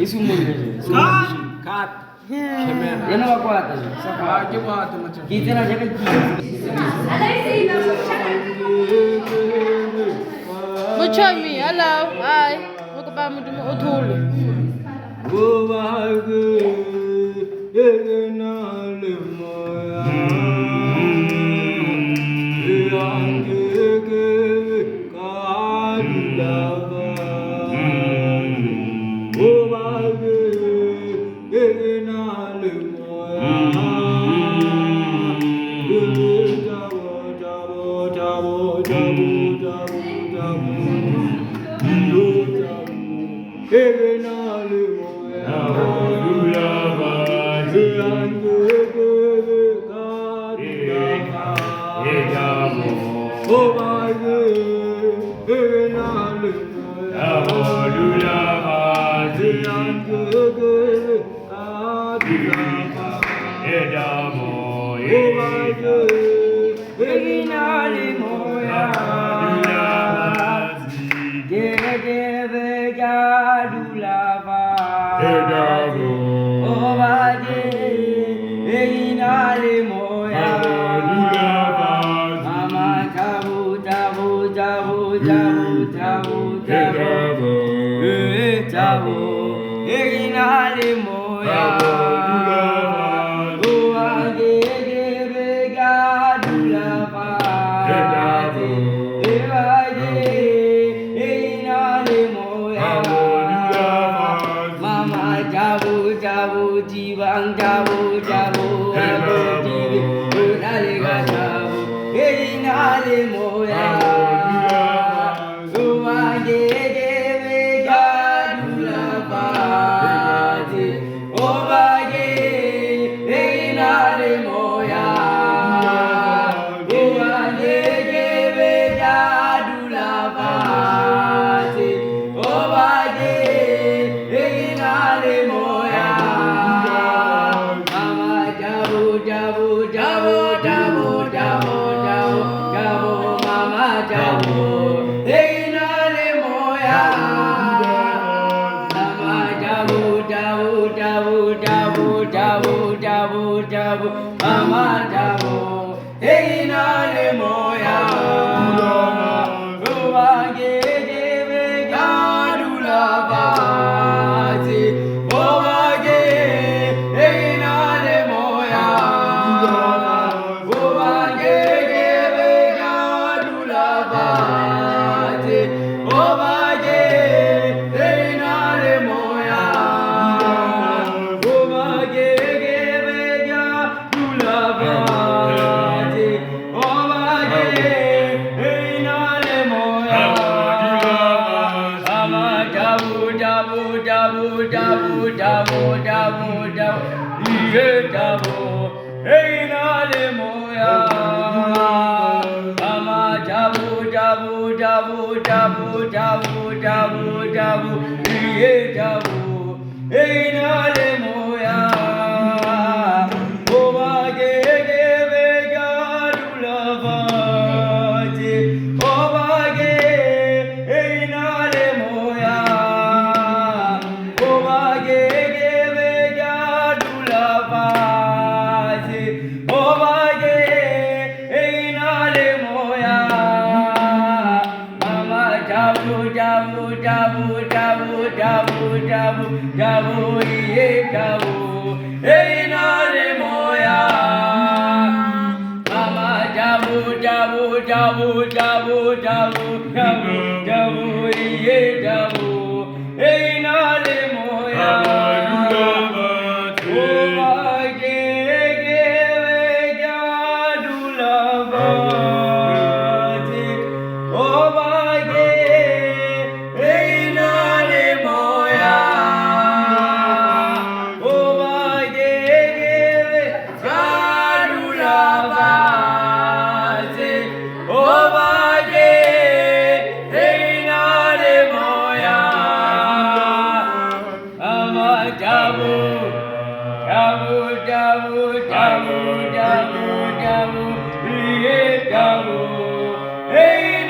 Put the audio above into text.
Isso muito. Cat. Eu não vou falar, só falar. Que bota, macho. Que tem na jeca aqui. Muchami, hello, hi. Look about me to me otul. mama jabu, hey nale moya. Obage gebe gadula bazi, obage hey nale moya. Obage gebe gadula bazi, obage hey nale moya. Obage gebe gadula bazi, obage hey nale moya. Ama jabu jabu jabu jabu jabu jabu jabu, iye jabu hey nale moya. Ama jabu jabu jabu jabu jabu jabu jabu, iye jabu hey nale moya. Obage gebe gadula bazi, obage hey nale moya. Obage gebe gadula bazi, obage hey nale moya. Mama jabu jabu jabu jabu jabu jabu jabu, iye jabu hey nale moya. Mama jabu jabu jabu jabu jabu jabu jabu, iye jabu hey nale moya. Obage gebe gadula bazi, obage hey nale moya. Obage gebe gadula bazi, obage hey nale moya. Ama jabu jabu jabu jabu jabu jabu, iye jabu hey